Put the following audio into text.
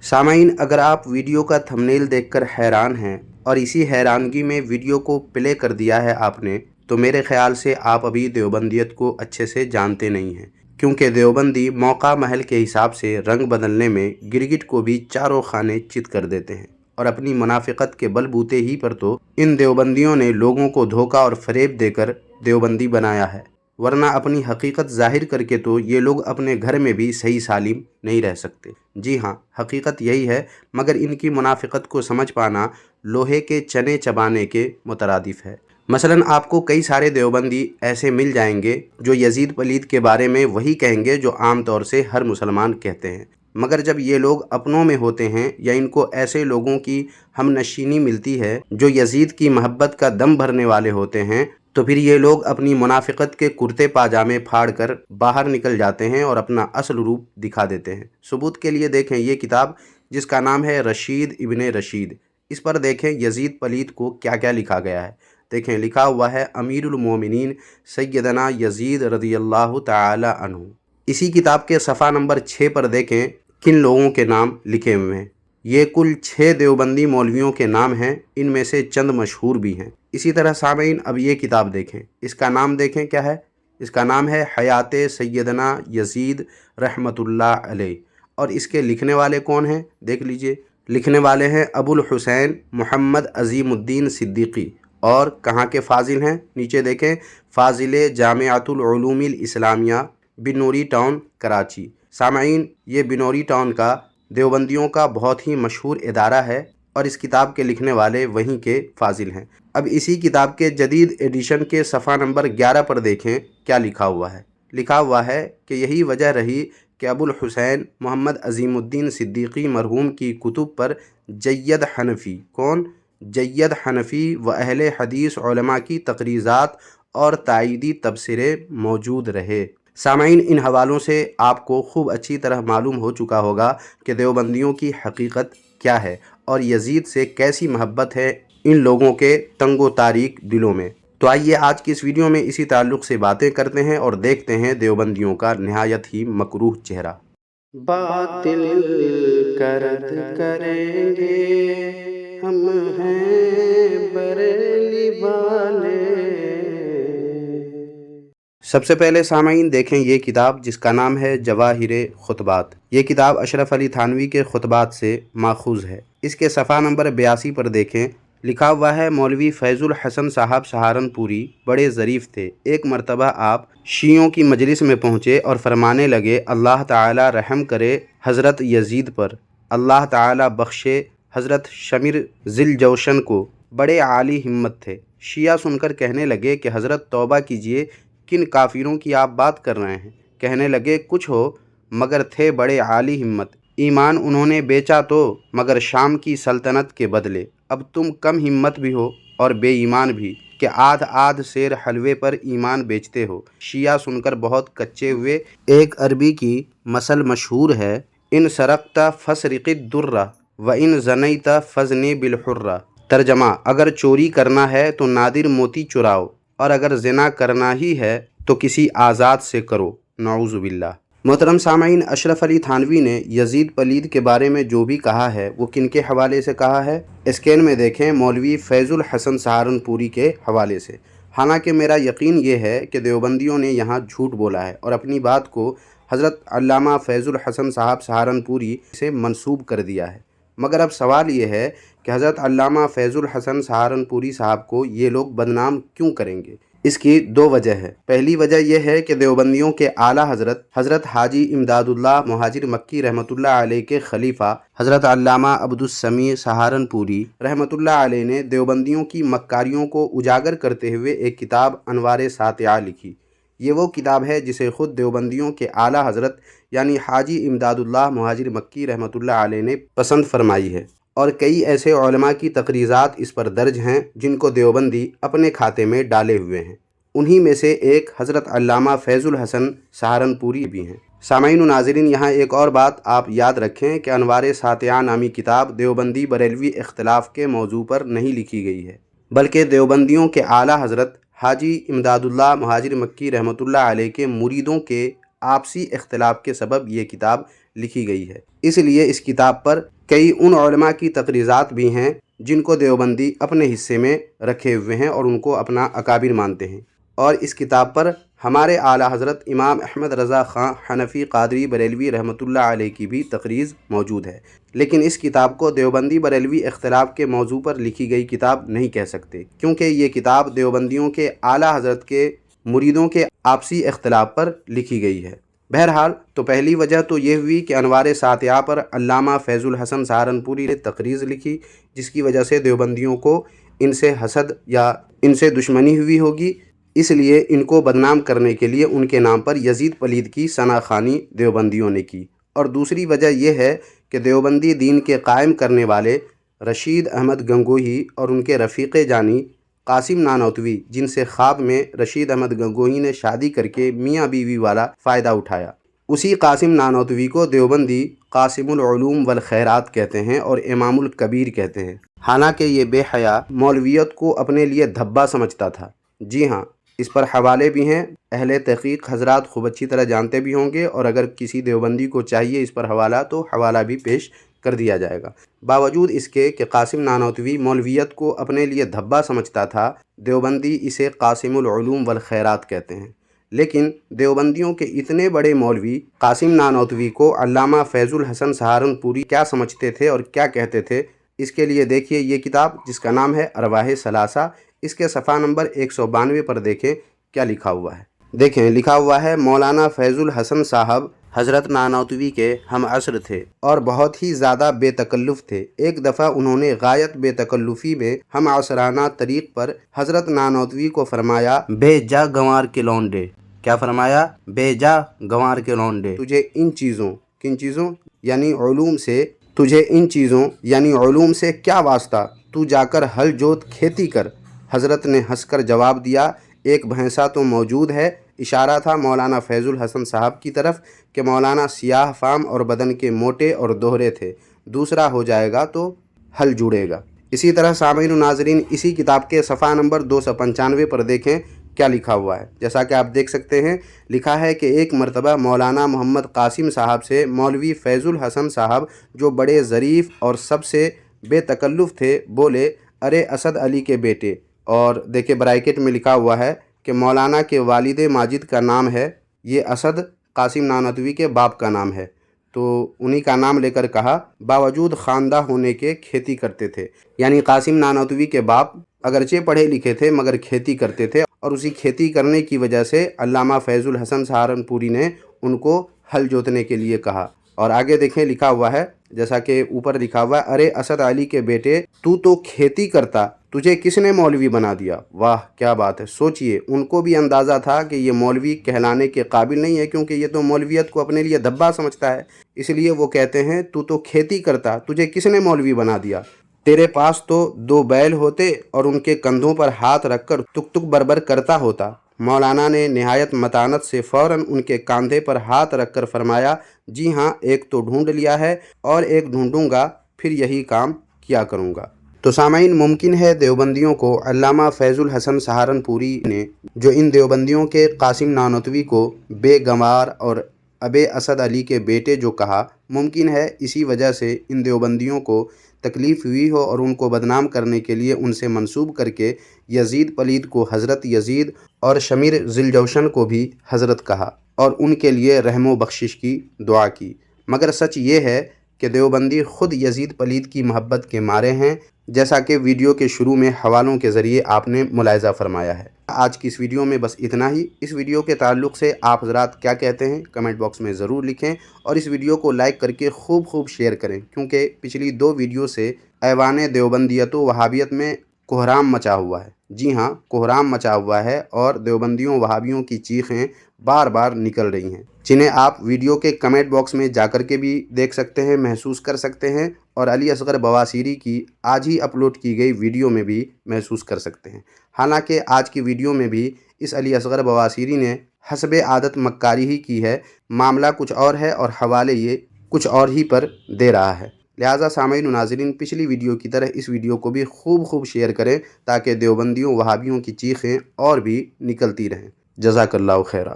سامعین، اگر آپ ویڈیو کا تھمبنیل دیکھ کر حیران ہیں اور اسی حیرانگی میں ویڈیو کو پلے کر دیا ہے آپ نے، تو میرے خیال سے آپ ابھی دیوبندیت کو اچھے سے جانتے نہیں ہیں، کیونکہ دیوبندی موقع محل کے حساب سے رنگ بدلنے میں گرگٹ کو بھی چاروں خانے چت کر دیتے ہیں، اور اپنی منافقت کے بل بوتے ہی پر تو ان دیوبندیوں نے لوگوں کو دھوکہ اور فریب دے کر دیوبندی بنایا ہے، ورنہ اپنی حقیقت ظاہر کر کے تو یہ لوگ اپنے گھر میں بھی صحیح سالم نہیں رہ سکتے۔ جی ہاں، حقیقت یہی ہے، مگر ان کی منافقت کو سمجھ پانا لوہے کے چنے چبانے کے مترادف ہے۔ مثلاً آپ کو کئی سارے دیوبندی ایسے مل جائیں گے جو یزید پلید کے بارے میں وہی کہیں گے جو عام طور سے ہر مسلمان کہتے ہیں، مگر جب یہ لوگ اپنوں میں ہوتے ہیں یا ان کو ایسے لوگوں کی ہم نشینی ملتی ہے جو یزید کی محبت کا دم بھرنے والے ہوتے ہیں، تو پھر یہ لوگ اپنی منافقت کے کرتے پاجامے پھاڑ کر باہر نکل جاتے ہیں اور اپنا اصل روپ دکھا دیتے ہیں۔ ثبوت کے لیے دیکھیں یہ کتاب جس کا نام ہے رشید ابن رشید، اس پر دیکھیں یزید پلید کو کیا کیا لکھا گیا ہے۔ دیکھیں لکھا ہوا ہے امیر المومنین سیدنا یزید رضی اللہ تعالی عنہ۔ اسی کتاب کے صفحہ نمبر 6 پر دیکھیں کن لوگوں کے نام لکھے ہوئے ہیں۔ یہ کل 6 دیوبندی مولویوں کے نام ہیں، ان میں سے چند مشہور بھی ہیں۔ اسی طرح سامعین اب یہ کتاب دیکھیں، اس کا نام دیکھیں کیا ہے۔ اس کا نام ہے حیات سیدنا یزید رحمۃ اللہ علیہ، اور اس کے لکھنے والے کون ہیں دیکھ لیجئے۔ لکھنے والے ہیں ابو الحسین محمد عظیم الدین صدیقی، اور کہاں کے فاضل ہیں نیچے دیکھیں، فاضل جامعۃ العلوم الاسلامیہ بنوری ٹاؤن کراچی۔ سامعین یہ بنوری ٹاؤن کا دیوبندیوں کا بہت ہی مشہور ادارہ ہے، اور اس کتاب کے لکھنے والے وہیں کے فاضل ہیں۔ اب اسی کتاب کے جدید ایڈیشن کے صفحہ نمبر 11 پر دیکھیں کیا لکھا ہوا ہے۔ لکھا ہوا ہے کہ یہی وجہ رہی کہ ابو الحسین محمد عظیم الدین صدیقی مرحوم کی کتب پر جید حنفی، کون؟ جید حنفی و اہل حدیث علماء کی تقریضات اور تائیدی تبصرے موجود رہے۔ سامعین ان حوالوں سے آپ کو خوب اچھی طرح معلوم ہو چکا ہوگا کہ دیوبندیوں کی حقیقت کیا ہے اور یزید سے کیسی محبت ہے ان لوگوں کے تنگ و تاریک دلوں میں۔ تو آئیے آج کی اس ویڈیو میں اسی تعلق سے باتیں کرتے ہیں اور دیکھتے ہیں دیوبندیوں کا نہایت ہی مکروہ چہرہ۔ باطل کا رد کریں گے ہم ہیں بریلی والے۔ سب سے پہلے سامعین دیکھیں یہ کتاب جس کا نام ہے جواہر خطبات۔ یہ کتاب اشرف علی تھانوی کے خطبات سے ماخوذ ہے۔ اس کے صفحہ نمبر 82 پر دیکھیں لکھا ہوا ہے مولوی فیض الحسن صاحب سہارنپوری بڑے ظریف تھے۔ ایک مرتبہ آپ شیعوں کی مجلس میں پہنچے اور فرمانے لگے اللہ تعالی رحم کرے حضرت یزید پر، اللہ تعالی بخشے حضرت شمر ذی الجوشن کو، بڑے عالی ہمت تھے۔ شیعہ سن کر کہنے لگے کہ حضرت توبہ کیجئے، کن کافروں کی آپ بات کر رہے ہیں؟ کہنے لگے کچھ ہو مگر تھے بڑے عالی ہمت، ایمان انہوں نے بیچا تو مگر شام کی سلطنت کے بدلے، اب تم کم ہمت بھی ہو اور بے ایمان بھی کہ آدھ آدھ سیر حلوے پر ایمان بیچتے ہو۔ شیعہ سن کر بہت کچے ہوئے۔ ایک عربی کی مثل مشہور ہے، ان سرقت فسرق الدر و ان زنیت فزنی بالحر۔ ترجمہ، اگر چوری کرنا ہے تو نادر موتی چراؤ، اور اگر زنا کرنا ہی ہے تو کسی آزاد سے کرو، نعوذ باللہ۔ محترم سامعین اشرف علی تھانوی نے یزید پلید کے بارے میں جو بھی کہا ہے وہ کن کے حوالے سے کہا ہے؟ اسکرین میں دیکھیں مولوی فیض الحسن سہارنپوری کے حوالے سے۔ حالانکہ میرا یقین یہ ہے کہ دیوبندیوں نے یہاں جھوٹ بولا ہے اور اپنی بات کو حضرت علامہ فیض الحسن صاحب سہارنپوری سے منسوب کر دیا ہے، مگر اب سوال یہ ہے کہ حضرت علامہ فیض الحسن سہارنپوری صاحب کو یہ لوگ بدنام کیوں کریں گے؟ اس کی دو وجہ ہے۔ پہلی وجہ یہ ہے کہ دیوبندیوں کے اعلیٰ حضرت حاجی امداد اللہ مہاجر مکی رحمۃ اللہ علیہ کے خلیفہ حضرت علامہ عبد السمیع سہارنپوری رحمۃ اللہ علیہ نے دیوبندیوں کی مکاریوں کو اجاگر کرتے ہوئے ایک کتاب انوار ساطعہ لکھی۔ یہ وہ کتاب ہے جسے خود دیوبندیوں کے اعلیٰ حضرت یعنی حاجی امداد اللہ مہاجر مکی رحمۃ اللہ علیہ نے پسند فرمائی ہے، اور کئی ایسے علماء کی تقریضات اس پر درج ہیں جن کو دیوبندی اپنے کھاتے میں ڈالے ہوئے ہیں۔ انہی میں سے ایک حضرت علامہ فیض الحسن سہارنپوری بھی ہیں۔ سامعین و ناظرین یہاں ایک اور بات آپ یاد رکھیں کہ انوار ساطعہ نامی کتاب دیوبندی بریلوی اختلاف کے موضوع پر نہیں لکھی گئی ہے، بلکہ دیوبندیوں کے اعلیٰ حضرت حاجی امداد اللہ مہاجر مکی رحمۃ اللہ علیہ کے مریدوں کے آپسی اختلاف کے سبب یہ کتاب لکھی گئی ہے۔ اس لیے اس کتاب پر کئی ان علماء کی تقریضات بھی ہیں جن کو دیوبندی اپنے حصے میں رکھے ہوئے ہیں اور ان کو اپنا اکابر مانتے ہیں، اور اس کتاب پر ہمارے اعلیٰ حضرت امام احمد رضا خان حنفی قادری بریلوی رحمۃ اللہ علیہ کی بھی تقریض موجود ہے، لیکن اس کتاب کو دیوبندی بریلوی اختلاف کے موضوع پر لکھی گئی کتاب نہیں کہہ سکتے، کیونکہ یہ کتاب دیوبندیوں کے اعلیٰ حضرت کے مریدوں کے آپسی اختلاف پر لکھی گئی ہے۔ بہرحال تو پہلی وجہ تو یہ ہوئی کہ انوار ساتیہ پر علامہ فیض الحسن سہارنپوری نے تقریض لکھی، جس کی وجہ سے دیوبندیوں کو ان سے حسد یا ان سے دشمنی ہوئی ہوگی، اس لیے ان کو بدنام کرنے کے لیے ان کے نام پر یزید پلید کی ثنا خوانی دیوبندیوں نے کی۔ اور دوسری وجہ یہ ہے کہ دیوبندی دین کے قائم کرنے والے رشید احمد گنگوہی اور ان کے رفیق جانی قاسم نانوتوی، جن سے خواب میں رشید احمد گنگوہی نے شادی کر کے میاں بیوی والا فائدہ اٹھایا، اسی قاسم نانوتوی کو دیوبندی قاسم العلوم والخیرات کہتے ہیں اور امام الکبیر کہتے ہیں، حالانکہ یہ بے حیا مولویت کو اپنے لیے دھبا سمجھتا تھا۔ جی ہاں، اس پر حوالے بھی ہیں، اہل تحقیق حضرات خوب اچھی طرح جانتے بھی ہوں گے، اور اگر کسی دیوبندی کو چاہیے اس پر حوالہ تو حوالہ بھی پیش کر دیا جائے گا۔ باوجود اس کے کہ قاسم نانوتوی مولویت کو اپنے لیے دھبا سمجھتا تھا، دیوبندی اسے قاسم العلوم والخیرات کہتے ہیں، لیکن دیوبندیوں کے اتنے بڑے مولوی قاسم نانوتوی کو علامہ فیض الحسن سہارنپوری کیا سمجھتے تھے اور کیا کہتے تھے، اس کے لیے دیکھیے یہ کتاب جس کا نام ہے ارواح ثلاثہ، اس کے صفحہ نمبر 192 پر دیکھیں کیا لکھا ہوا ہے۔ دیکھیں لکھا ہوا ہے، مولانا فیض الحسن صاحب حضرت نانوتوی کے ہم عصر تھے اور بہت ہی زیادہ بے تکلف تھے۔ ایک دفعہ انہوں نے غایت بے تکلفی میں ہم عصرانہ طریق پر حضرت نانوتوی کو فرمایا، بے جا گنوار کے لونڈے، کیا فرمایا؟ بے جا گنوار کے لونڈے، تجھے ان چیزوں، کن چیزوں یعنی علوم سے، تجھے ان چیزوں یعنی علوم سے کیا واسطہ، تو جا کر ہل جوت کھیتی کر۔ حضرت نے ہنس کر جواب دیا، ایک بھینسا تو موجود ہے، اشارہ تھا مولانا فیض الحسن صاحب کی طرف کہ مولانا سیاہ فام اور بدن کے موٹے اور دوہرے تھے، دوسرا ہو جائے گا تو ہل جڑے گا۔ اسی طرح سامعین و ناظرین اسی کتاب کے صفحہ نمبر 295 پر دیکھیں کیا لکھا ہوا ہے۔ جیسا کہ آپ دیکھ سکتے ہیں، لکھا ہے کہ ایک مرتبہ مولانا محمد قاسم صاحب سے مولوی فیض الحسن صاحب، جو بڑے ظریف اور سب سے بے تکلف تھے، بولے، ارے اسد علی کے بیٹے، اور دیکھیں برائیکٹ میں لکھا ہوا ہے کہ مولانا کے والد ماجد کا نام ہے، یہ اسد قاسم نانوتوی کے باپ کا نام ہے، تو انہی کا نام لے کر کہا، باوجود خواندہ ہونے کے کھیتی کرتے تھے، یعنی قاسم نانوتوی کے باپ اگرچہ پڑھے لکھے تھے مگر کھیتی کرتے تھے، اور اسی کھیتی کرنے کی وجہ سے علامہ فیض الحسن سہارنپوری نے ان کو ہل جوتنے کے لیے کہا۔ اور آگے دیکھیں لکھا ہوا ہے، جیسا کہ اوپر لکھا ہوا ہے، ارے اسد علی کے بیٹے، تو کھیتی کرتا، تجھے کس نے مولوی بنا دیا؟ واہ کیا بات ہے! سوچئے، ان کو بھی اندازہ تھا کہ یہ مولوی کہلانے کے قابل نہیں ہے، کیونکہ یہ تو مولویت کو اپنے لیے دھبا سمجھتا ہے، اس لیے وہ کہتے ہیں تو کھیتی کرتا، تجھے کس نے مولوی بنا دیا؟ تیرے پاس تو 2 بیل ہوتے اور ان کے کندھوں پر ہاتھ رکھ کر تک تک بربر کرتا ہوتا۔ مولانا نے نہایت متانت سے فوراً ان کے کاندھے پر ہاتھ رکھ کر فرمایا، جی ہاں، ایک تو ڈھونڈ لیا ہے اور ایک ڈھونڈوں گا، پھر یہی کام کیا کروں گا۔ تو سامعین، ممکن ہے دیوبندیوں کو علامہ فیض الحسن سہارنپوری نے جو ان دیوبندیوں کے قاسم نانوتوی کو بے گنوار اور ابے اسد علی کے بیٹے جو کہا، ممکن ہے اسی وجہ سے ان دیوبندیوں کو تکلیف ہوئی ہو اور ان کو بدنام کرنے کے لیے ان سے منسوب کر کے یزید پلید کو حضرت یزید اور شمیر ذوالجوشن کو بھی حضرت کہا اور ان کے لیے رحم و بخشش کی دعا کی۔ مگر سچ یہ ہے کہ دیوبندی خود یزید پلید کی محبت کے مارے ہیں، جیسا کہ ویڈیو کے شروع میں حوالوں کے ذریعے آپ نے ملاحظہ فرمایا ہے۔ آج کی اس ویڈیو میں بس اتنا ہی۔ اس ویڈیو کے تعلق سے آپ حضرات کیا کہتے ہیں کمنٹ باکس میں ضرور لکھیں، اور اس ویڈیو کو لائک کر کے خوب شیئر کریں، کیونکہ پچھلی 2 ویڈیو سے ایوان دیوبندیت و وہابیت میں کوہرام مچا ہوا ہے۔ جی ہاں، کوہرام مچا ہوا ہے اور دیوبندیوں وہابیوں کی چیخیں بار بار نکل رہی ہیں، جنہیں آپ ویڈیو کے کمنٹ باکس میں جا کر کے بھی دیکھ سکتے ہیں، محسوس کر سکتے ہیں، اور علی اصغر بواسیری کی آج ہی اپلوڈ کی گئی ویڈیو میں بھی محسوس کر سکتے ہیں۔ حالانکہ آج کی ویڈیو میں بھی اس علی اصغر بواسیری نے حسب عادت مکاری ہی کی ہے، معاملہ کچھ اور ہے اور حوالے یہ کچھ اور ہی پر دے رہا ہے۔ لہٰذا سامعین و ناظرین، پچھلی ویڈیو کی طرح اس ویڈیو کو بھی خوب شیئر کریں تاکہ دیوبندیوں وہابیوں کی چیخیں اور بھی نکلتی رہیں۔ جزاک اللہ خیرہ۔